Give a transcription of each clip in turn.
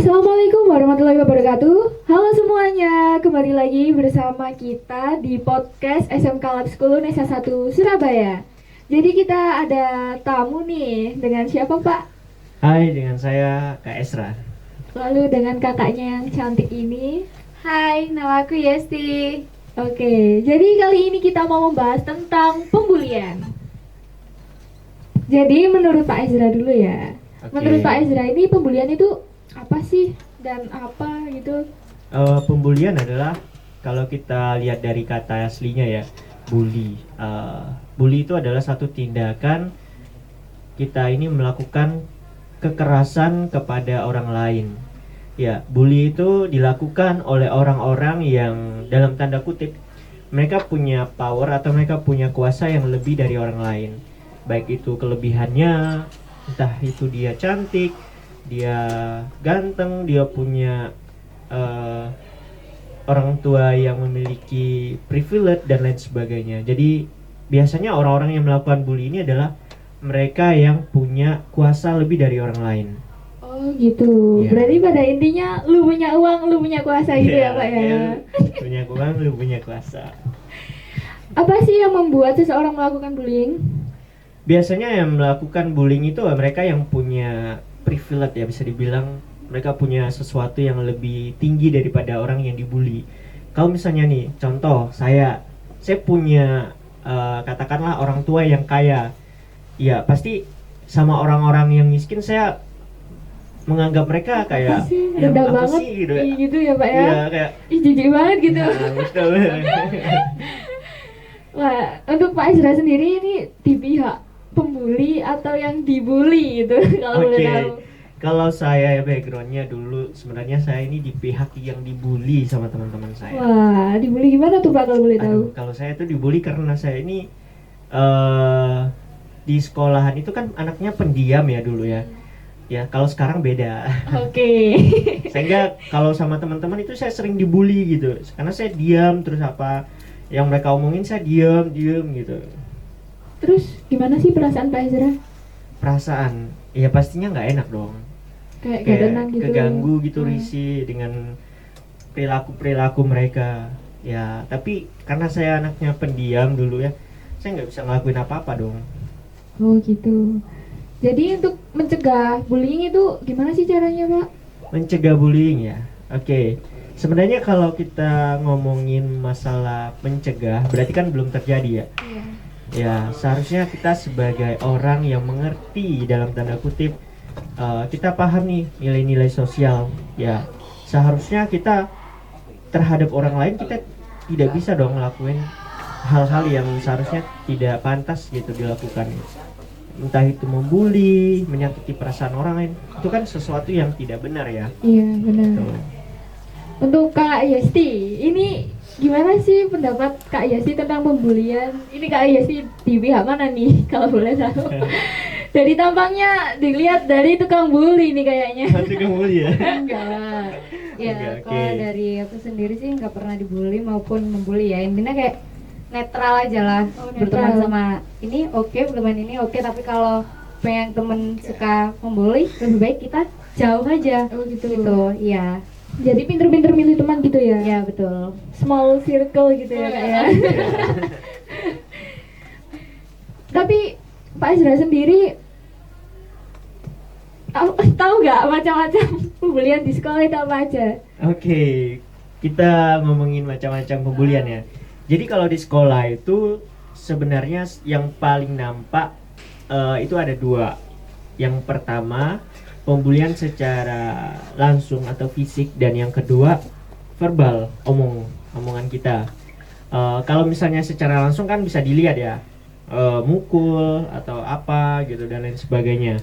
Assalamualaikum warahmatullahi wabarakatuh. Halo semuanya, kembali lagi bersama kita di podcast SMK Lab School Unesa 1 Surabaya. Jadi kita ada tamu nih, dengan siapa Pak? Hai, dengan saya Kak Esra. Lalu dengan kakaknya yang cantik ini. Hai, nama aku Yesti. Oke, jadi kali ini kita mau membahas tentang pembulian. Jadi menurut Pak Ezra dulu ya. Oke. Menurut Pak Ezra ini pembulian itu apa sih dan apa gitu? Pembulian adalah kalau kita lihat dari kata aslinya ya, bully. Bully itu adalah satu tindakan kita ini melakukan kekerasan kepada orang lain. Ya, bully itu dilakukan oleh orang-orang yang dalam tanda kutip mereka punya power atau mereka punya kuasa yang lebih dari orang lain. Baik itu kelebihannya, entah itu dia cantik, dia ganteng, dia punya orang tua yang memiliki privilege dan lain sebagainya. Jadi biasanya orang-orang yang melakukan bully ini adalah mereka yang punya kuasa lebih dari orang lain. Oh gitu. Iya. Berarti pada intinya lu punya uang, lu punya kuasa gitu ya Iya, Pak ya. iya, punya uang, lu punya kuasa. Apa sih yang membuat seseorang melakukan bullying? Biasanya yang melakukan bullying itu mereka yang punya privilege ya, bisa dibilang mereka punya sesuatu yang lebih tinggi daripada orang yang dibully. Kalau misalnya nih, contoh saya punya katakanlah orang tua yang kaya, ya pasti sama orang-orang yang miskin saya menganggap mereka kayak Apa sih? yang Rendah apa banget sih gitu. Ih, gitu ya Pak ya. Iya kayak Ih jijik banget gitu. nah, betul. Wah, untuk Pak Ezra sendiri ini di pihak pembuli atau yang dibully gitu kalau boleh Oke. tahu. Kalau saya backgroundnya dulu sebenarnya saya ini di pihak yang dibully sama teman-teman saya. Wah, dibully gimana tuh Pak kalau boleh tahu? Aduh, kalau saya tuh dibully karena saya ini di sekolahan itu kan anaknya pendiam ya dulu ya. Ya kalau sekarang beda. Oke. Sehingga kalau sama teman-teman itu saya sering dibully gitu. Karena saya diam terus apa yang mereka omongin saya diam gitu. Terus gimana sih perasaan Pak Ezra? Perasaan ya pastinya nggak enak dong. Kayak gak Kayak tenang gitu. keganggu gitu, Hmm. risih dengan perilaku mereka. Ya tapi karena saya anaknya pendiam dulu ya, saya nggak bisa ngelakuin apa-apa dong. Oh gitu. Jadi untuk mencegah bullying itu gimana sih caranya Pak? Mencegah bullying ya. Oke. Sebenarnya kalau kita ngomongin masalah mencegah berarti kan belum terjadi ya. Iya. Ya seharusnya kita sebagai orang yang mengerti dalam tanda kutip kita paham nih nilai-nilai sosial. Ya seharusnya kita terhadap orang lain kita tidak bisa dong ngelakuin hal-hal yang seharusnya tidak pantas gitu dilakukan. Entah itu membuli, menyakiti perasaan orang lain, itu kan sesuatu yang tidak benar ya. Iya benar. Tuh. Untuk Kak Yesti, ini gimana sih pendapat Kak Yesti tentang pembulian? Ini Kak Yesti di pihak mana nih kalau boleh tahu? Dari tampangnya dilihat dari tukang bully nih kayaknya. Nanti kembali ya. Enggak. Ya, Enggak, kalau oke. dari aku sendiri sih nggak pernah dibully maupun membuli ya. Intinya kayak netral aja lah. Oh, Berteman netral. sama ini oke, berteman ini oke. Tapi kalau pengen temen suka membuli, lebih baik kita jauh aja. Oh gitu. Gitu, iya. Jadi pinter-pinter milih teman gitu ya? Ya betul. Small circle gitu ya Kak ya. Tapi Pak Ezra sendiri tahu nggak macam-macam pembulian di sekolah itu apa aja? Oke, kita ngomongin macam-macam pembulian ya. Jadi kalau di sekolah itu sebenarnya yang paling nampak itu ada dua. Yang pertama pembulian secara langsung atau fisik dan yang kedua verbal, omongan kita. Kalau misalnya secara langsung kan bisa dilihat ya, mukul atau apa gitu dan lain sebagainya.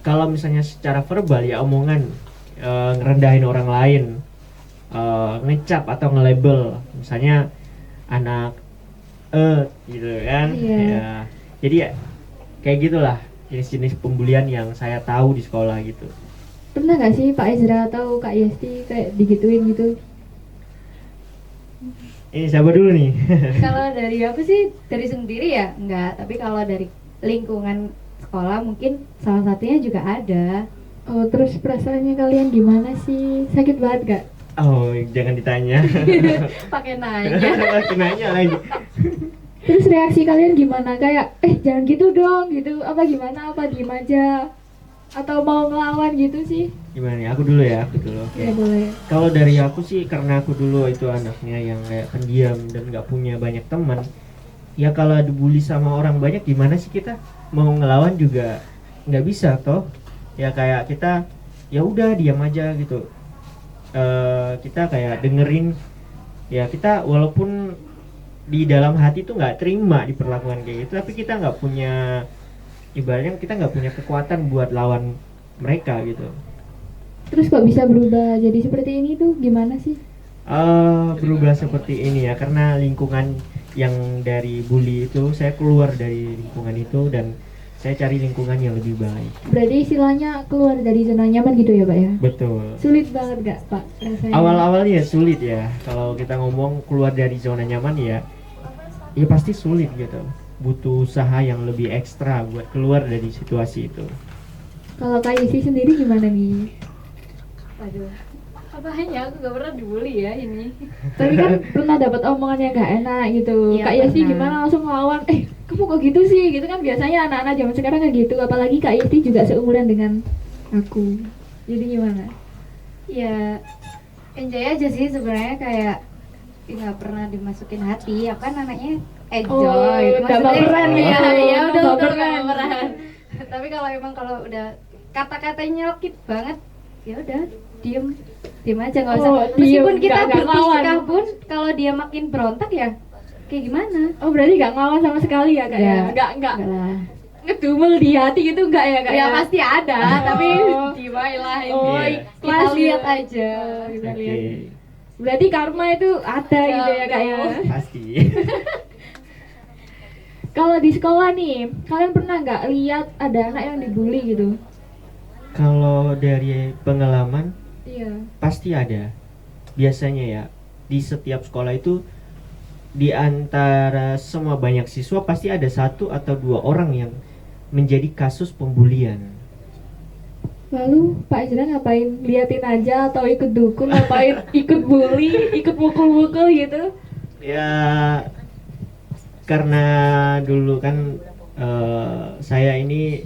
Kalau misalnya secara verbal ya omongan, ngerendahin orang lain, ngecap atau nge-label, misalnya anak gitu kan. Iya. Ya. Jadi ya kayak gitulah jenis-jenis pembulian yang saya tahu di sekolah gitu. Pernah nggak sih Pak Ezra atau Kak Yesti kayak digituin gitu? Ini siapa dulu nih? Kalau dari aku sih dari sendiri ya enggak. Tapi kalau dari lingkungan sekolah mungkin salah satunya juga ada. Oh, terus perasaannya kalian gimana sih? Sakit banget gak? Oh, jangan ditanya. Pakai nanya. Lagi nanya lagi. Terus reaksi kalian gimana? Kayak, jangan gitu dong, gitu. Apa gimana? Apa diem aja? Atau mau ngelawan gitu sih? Gimana nih? Aku dulu ya, aku dulu. Oke. Ya boleh. Kalau dari aku sih, karena aku dulu itu anaknya yang kayak pendiam dan nggak punya banyak teman. Ya kalau dibully sama orang banyak, gimana sih kita mau ngelawan juga nggak bisa toh? Ya kayak kita, ya udah diam aja gitu. Kita kayak dengerin. Ya kita walaupun di dalam hati tuh nggak terima diperlakukan kayak gitu, tapi kita nggak punya, ibaratnya kita nggak punya kekuatan buat lawan mereka gitu. Terus kok bisa berubah jadi seperti ini tuh gimana sih? Berubah seperti ini ya karena lingkungan yang dari bully itu, saya keluar dari lingkungan itu dan saya cari lingkungan yang lebih baik. Berarti istilahnya keluar dari zona nyaman gitu ya Pak ya? Betul. Sulit banget gak Pak rasanya? Awal-awalnya sulit ya, kalau kita ngomong keluar dari zona nyaman ya pasti sulit gitu. Butuh usaha yang lebih ekstra buat keluar dari situasi itu. Kalau Kak Yesi sendiri gimana nih? Aduh. Apanya aku gak pernah dibully ya ini. Tapi kan pernah dapat omongan yang gak enak gitu. Iya, Kak Yesi pernah. gimana langsung ngelawan? Kamu kok gitu sih? Gitu kan biasanya anak-anak zaman sekarang kan gitu. Apalagi Kak Yesi juga seumuran dengan aku. Jadi gimana? Ya enjoy aja sih sebenarnya, kayak nggak pernah dimasukin hati. Aku kan anaknya enjoy. Nggak baperan ya. gitu. Iya udah Nggak betul, baperan. nggak baperan. Tapi kalau emang kalau udah kata-katanya nyelkit banget, ya udah diem aja, nggak usah. Oh, Meskipun diem, kita nggak ngelawan. berpisah pun, kalau dia makin berontak ya kayak gimana? Oh berarti gak ngelawan sama sekali ya Kak ya? Ya. Nggak Enggak lah. ngedumel di hati gitu enggak ya Kak Ya pasti ada, tapi Oh. diwai lah ini. Oh, Iya. Kita ikhlas lihat gitu. aja. Oh, kita Oke, lihat. Berarti karma itu ada gitu ya Kak ya? pasti. Kalau di sekolah nih, kalian pernah nggak lihat ada anak yang dibully gitu? Kalau dari pengalaman Iya. pasti ada. Biasanya ya di setiap sekolah itu, di antara semua banyak siswa pasti ada satu atau dua orang yang menjadi kasus pembulian. Lalu Pak Ezra ngapain? Liatin aja atau ikut dukung? Ngapain ikut bully, ikut mukul-mukul gitu? Ya karena dulu kan saya ini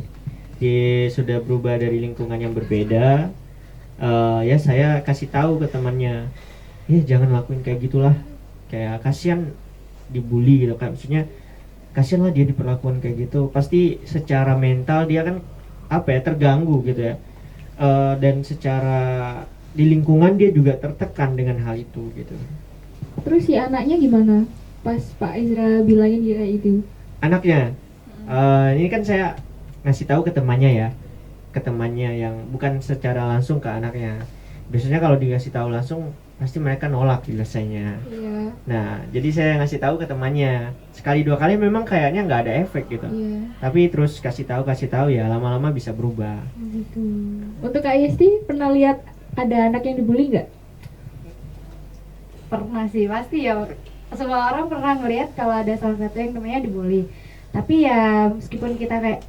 sudah berubah dari lingkungan yang berbeda. Ya saya kasih tahu ke temannya, ya jangan lakuin kayak gitulah, kayak kasihan dibully gitu kan, maksudnya kasihan lah dia diperlakukan kayak gitu, pasti secara mental dia kan terganggu gitu ya. Dan secara di lingkungan dia juga tertekan dengan hal itu gitu. Terus si anaknya gimana? Pas Pak Ezra bilangin dia kayak itu. Anaknya ini kan saya ngasih tahu ke temannya ya, ke temannya yang bukan secara langsung ke anaknya. Biasanya kalau dikasih tahu langsung pasti mereka nolak biasanya. Iya. Nah jadi saya ngasih tahu ke temannya sekali dua kali memang kayaknya nggak ada efek gitu, Iya. tapi terus kasih tahu ya lama-lama bisa berubah. Gitu. Untuk Kak Yesti pernah lihat ada anak yang dibully nggak? Pernah sih, pasti ya. Semua orang pernah ngelihat kalau ada salah satu yang namanya dibully. Tapi ya meskipun kita kayak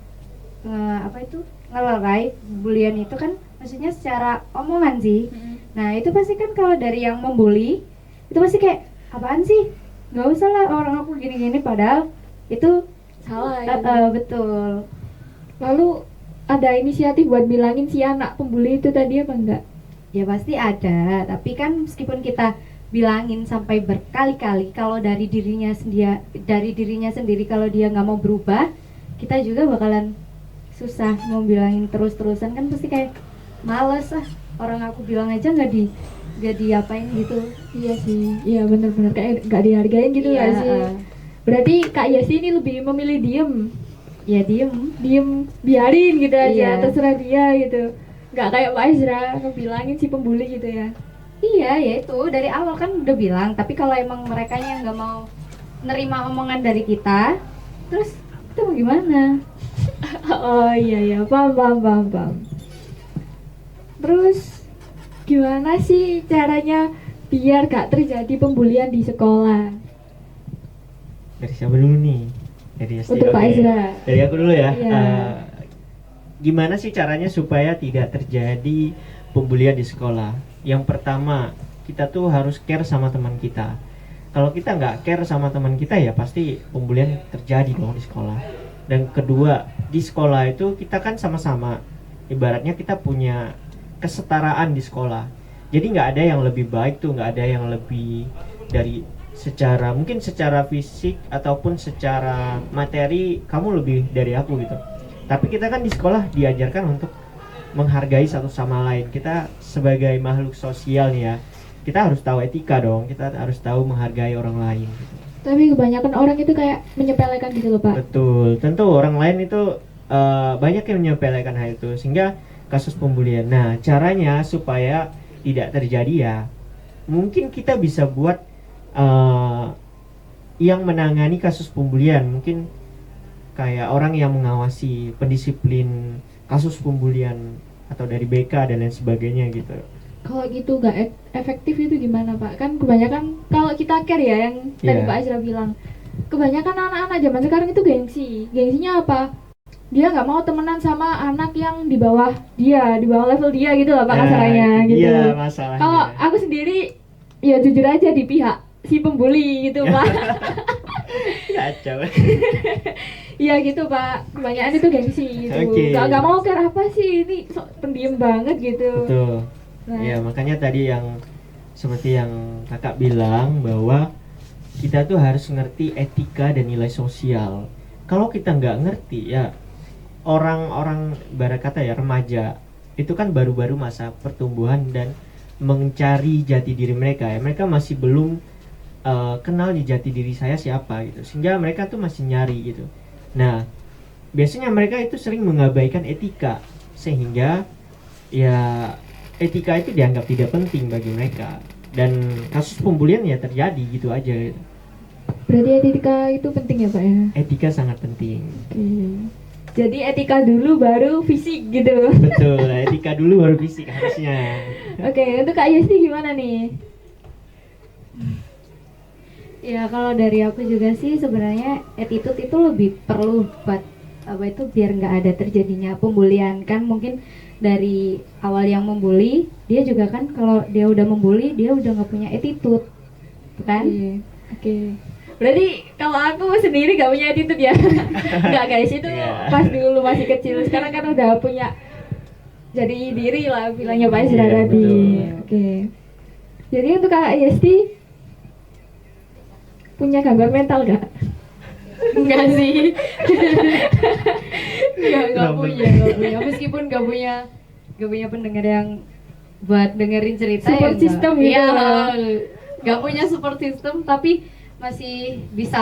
ngelerai bulian itu kan maksudnya secara omongan sih. Nah itu pasti kan kalau dari yang membuli itu pasti kayak apaan sih, nggak usah lah orang aku gini-gini, padahal itu Salah ya. betul. Lalu ada inisiatif buat bilangin si anak pembuli itu tadi apa enggak? Ya pasti ada, tapi kan meskipun kita bilangin sampai berkali-kali, kalau dari dirinya sendiri kalau dia nggak mau berubah, kita juga bakalan susah mau bilangin terus-terusan, kan pasti kayak males orang aku bilang aja nggak diapain gitu. Iya sih, iya bener-bener kayak nggak dihargain gitu Iya, ya sih. Berarti Kak Yesi ini lebih memilih diem, ya diem. biarin gitu aja, Iya. terserah dia gitu. Nggak kayak Pak Ezra ngebilangin si pembuli gitu ya. Iya, ya itu dari awal kan udah bilang, tapi kalau emang merekanya nggak mau nerima omongan dari kita, terus itu mau gimana? Oh iya, paham. Terus gimana sih caranya biar gak terjadi pembulian di sekolah? Dari siapa dulu nih? Dari Esti, Untuk Pak oke. Ezra. Dari aku dulu ya. Iya. gimana sih caranya supaya tidak terjadi pembulian di sekolah? Yang pertama, kita tuh harus care sama teman kita. Kalau kita nggak care sama teman kita ya pasti pembulian terjadi dong di sekolah. Dan kedua, di sekolah itu kita kan sama-sama, ibaratnya kita punya kesetaraan di sekolah. Jadi nggak ada yang lebih baik tuh, nggak ada yang lebih dari mungkin secara fisik ataupun secara materi kamu lebih dari aku gitu. Tapi kita kan di sekolah diajarkan untuk menghargai satu sama lain. Kita sebagai makhluk sosial nih ya, kita harus tahu etika dong, kita harus tahu menghargai orang lain gitu. Tapi kebanyakan orang itu kayak menyepelekan gitu loh Pak. Betul, tentu orang lain itu banyak yang menyepelekan hal itu sehingga kasus pembulian. Nah, caranya supaya tidak terjadi ya, mungkin kita bisa buat yang menangani kasus pembulian, mungkin kayak orang yang mengawasi pendisiplin kasus pembulian atau dari BK dan lain sebagainya gitu. Kalau gitu nggak efektif itu gimana Pak? Kan kebanyakan kalau kita care ya yang tadi Iya. Pak Azra bilang, kebanyakan anak-anak zaman sekarang itu gengsi. Gengsinya apa? Dia nggak mau temenan sama anak yang di bawah dia, di bawah level dia gitu lah Pak kasarannya gitu. Iya, masalahnya. Kalau aku sendiri ya jujur aja di pihak si pembuli gitu Pak. Kacau. Iya gitu Pak, kebanyakan itu gengsi gitu. Oke. Nggak mau care apa sih, ini sok pendiam banget gitu. Betul. Nah, Ya, makanya tadi yang seperti yang kakak bilang bahwa kita tuh harus ngerti etika dan nilai sosial. Kalau kita nggak ngerti ya, orang-orang ibarat kata ya remaja itu kan baru-baru masa pertumbuhan dan mencari jati diri mereka ya. Mereka masih belum kenal nih jati diri saya siapa gitu, sehingga mereka tuh masih nyari gitu. Nah, biasanya mereka itu sering mengabaikan etika, sehingga ya etika itu dianggap tidak penting bagi mereka, dan kasus pembulian ya terjadi gitu aja gitu. berarti etika itu penting ya Pak ya? Etika sangat penting. Oke. Jadi etika dulu baru fisik gitu. Betul, etika dulu baru fisik harusnya. Oke, untuk Kak Yesti gimana nih? Ya kalau dari aku juga sih sebenarnya attitude itu lebih perlu buat apa itu biar nggak ada terjadinya pembulian. Kan mungkin dari awal yang membuli dia juga kan kalau dia udah membuli dia udah nggak punya attitude kan. Oke. Berarti kalau aku sendiri gak punya attitude ya? Enggak guys, itu Iya. pas dulu masih kecil. Sekarang kan udah punya jadi diri lah bilangnya Pak Isra Iya, tadi. betul. Oke. Jadi untuk Kak Yesti punya gangguan mental gak? Enggak sih. Nggak punya. Meskipun nggak punya pendengar yang buat dengerin cerita Support ya system gitu iya, lah. nggak punya support system tapi masih bisa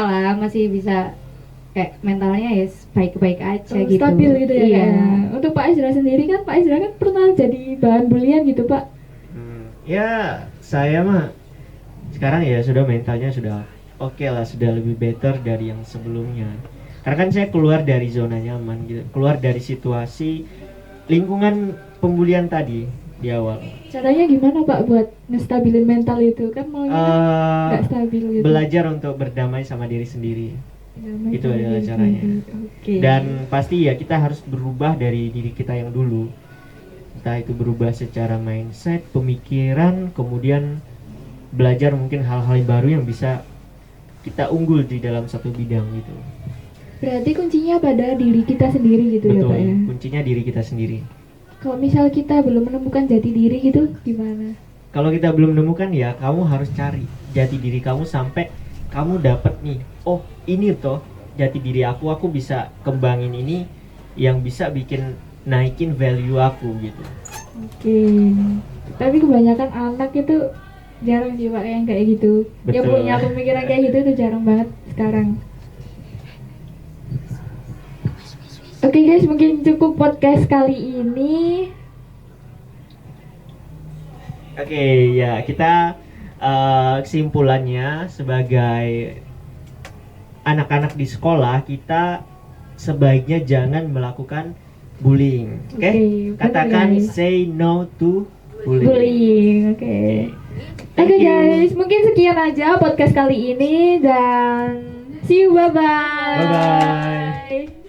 kayak mentalnya ya baik-baik aja gitu. Stabil gitu ya. Iya. Kak? Untuk Pak Isra sendiri kan Pak Isra kan pernah jadi bahan bulian gitu Pak. Ya, saya mah sekarang ya sudah mentalnya sudah oke lah, sudah lebih better dari yang sebelumnya. Karena kan saya keluar dari zona nyaman gitu, keluar dari situasi lingkungan pembulian tadi di awal. Caranya gimana Pak buat ngestabilin mental itu? Kan maunya kan nggak stabil gitu. Belajar untuk berdamai sama diri sendiri. Damai Itu sama adalah diri caranya. sendiri. Oke. Dan pasti ya kita harus berubah dari diri kita yang dulu. Entah itu berubah secara mindset, pemikiran, kemudian belajar mungkin hal-hal baru yang bisa kita unggul di dalam satu bidang gitu. Berarti kuncinya pada diri kita sendiri gitu ya Pak ya. Betul, kuncinya diri kita sendiri. Kalau misal kita belum menemukan jati diri gitu gimana? Kalau kita belum menemukan ya kamu harus cari jati diri kamu sampai kamu dapat nih, oh ini toh jati diri aku bisa kembangin ini yang bisa bikin naikin value aku gitu. Oke. Tapi kebanyakan anak itu jarang sih Pak yang kayak gitu. Yang Betul. punya pemikiran kayak gitu tuh jarang banget sekarang. Oke guys, mungkin cukup podcast kali ini. Oke, ya kita kesimpulannya sebagai anak-anak di sekolah kita sebaiknya jangan melakukan bullying. Oke? Oke, benar, Katakan guys. say no to bullying. Bullying, oke. Thank Oke you. guys, mungkin sekian aja podcast kali ini dan see you, bye bye. Bye-bye.